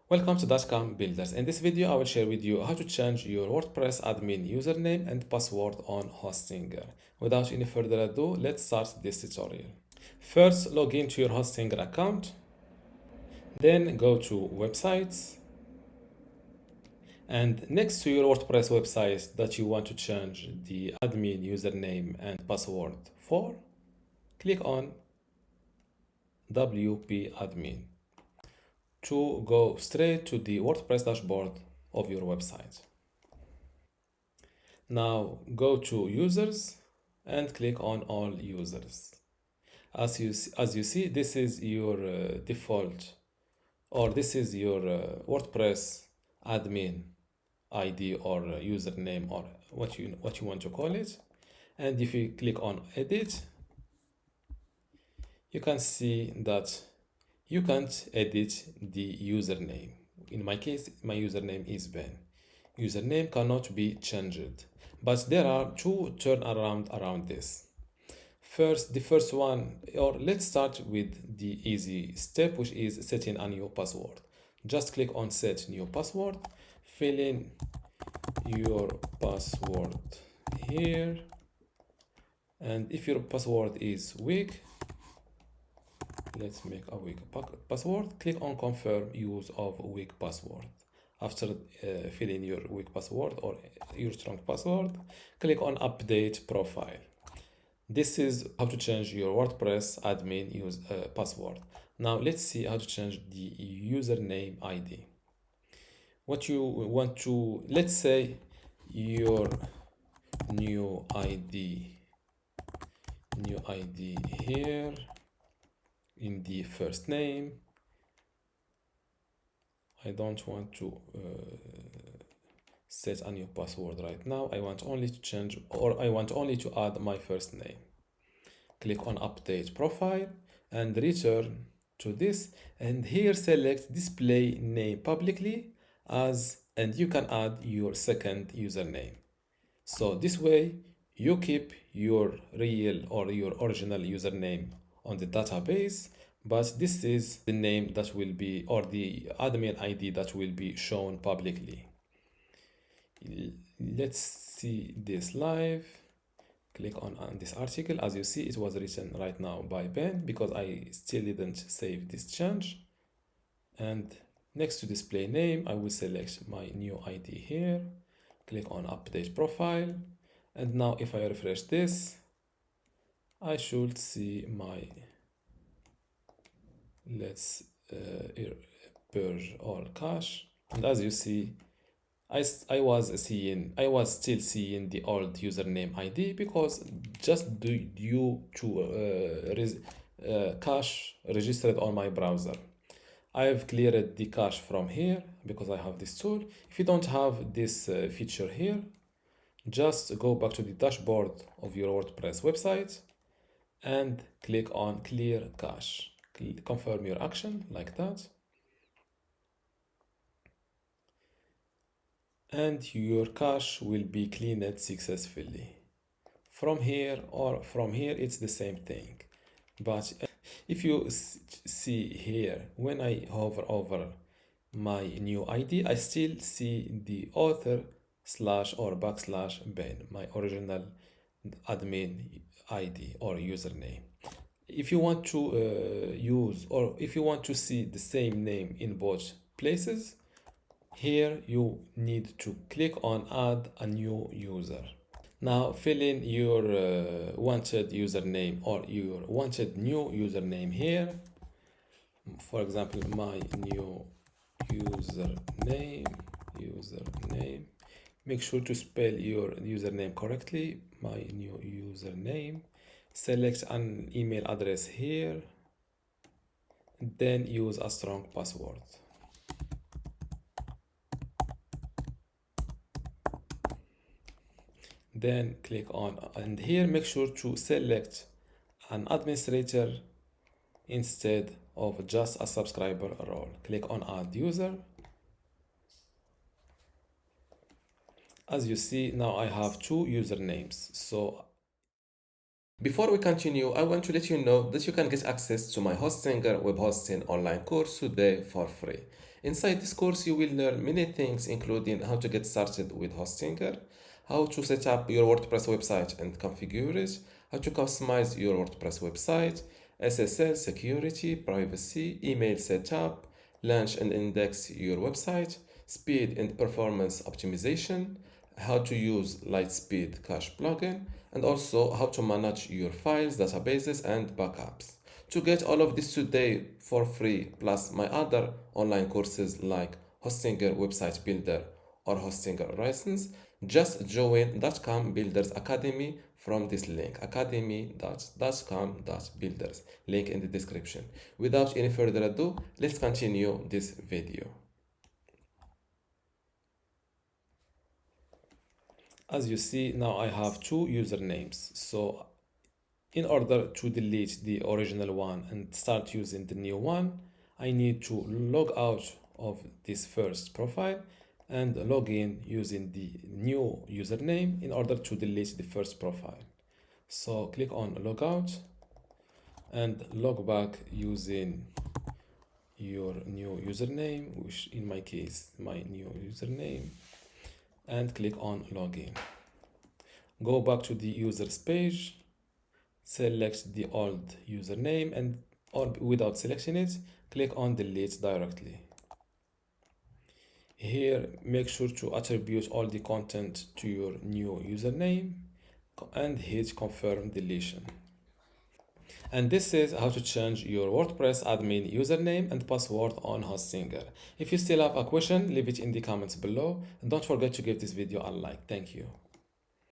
Welcome to dotcom.builders. In this video, I will share with you how to change your WordPress admin username and password on Hostinger. Without any further ado, let's start this tutorial. First, log into your Hostinger account. Then go to Websites. And next to your WordPress website that you want to change the admin username and password for, click on WP admin to go straight to the WordPress dashboard of your website. Now go to users and click on all users. As you see, this is your default, or this is your WordPress admin ID or username, or what you want to call it. And if you click on edit, you can see that you can't edit the username. In my case, my username is Ben. Username cannot be changed, but there are two turnaround around this. First, the first one, or let's start with the easy step, which is setting a new password. Just click on set new password, fill in your password here, and if your password is weak, let's make a weak password. Click on confirm use of weak password. After filling your weak password or your strong password, click on update profile. This is how to change your WordPress admin password. Now let's see how to change the username ID. What you want to, let's say your new ID here in the first name. I don't want to set a new password right now. I want only to change, or I want only to add my first name. Click on update profile and return to this, and here select display name publicly as, and you can add your second username. So this way you keep your real or your original username on the database, but this is the name that will be, or the admin ID that will be shown publicly. Let's see this live. Click on this article. As you see, it was written right now by Ben because I still didn't save this change. And next to display name, I will select my new ID here. Click on update profile. And now if I refresh this, I should see my, let's purge all cache. And as you see, I was still seeing the old username ID because just due to cache registered on my browser. I've cleared the cache from here because I have this tool. If you don't have this feature here, just go back to the dashboard of your WordPress website and click on clear cache. Confirm your action like that. And your cache will be cleaned successfully. From here it's the same thing, but if you see here, when I hover over my new ID, I still see the author / or \Ben, my original admin ID or username. If you want to use, or if you want to see the same name in both places, here you need to click on add a new user. Now fill in your wanted username or your wanted new username here. For example, my new username. Make sure to spell your username correctly. My new username. Select an email address here. Then use a strong password. Then click on, and here make sure to select an administrator instead of just a subscriber role. Click on add user. As you see, now I have two usernames. So before we continue, I want to let you know that you can get access to my Hostinger web hosting online course today for free. Inside this course, you will learn many things, including how to get started with Hostinger, how to set up your WordPress website and configure it, how to customize your WordPress website, SSL, security, privacy, email setup, launch and index your website, speed and performance optimization, how to use Lightspeed Cache plugin, and also how to manage your files, databases, and backups. To get all of this today for free, plus my other online courses like Hostinger Website Builder or Hostinger License, just join dotcom Builders Academy from this link, academy.dotcom.builders, link in the description. Without any further ado, let's continue this video. As you see, now I have two usernames. So in order to delete the original one and start using the new one, I need to log out of this first profile and log in using the new username in order to delete the first profile. So click on logout and log back using your new username, which in my case, my new username, and click on login. Go back to the users page, select the old username, and or without selecting it, click on delete directly. Here, make sure to attribute all the content to your new username and hit confirm deletion. And this is how to change your WordPress admin username and password on Hostinger. If you still have a question, leave it in the comments below, and don't forget to give this video a like. Thank you.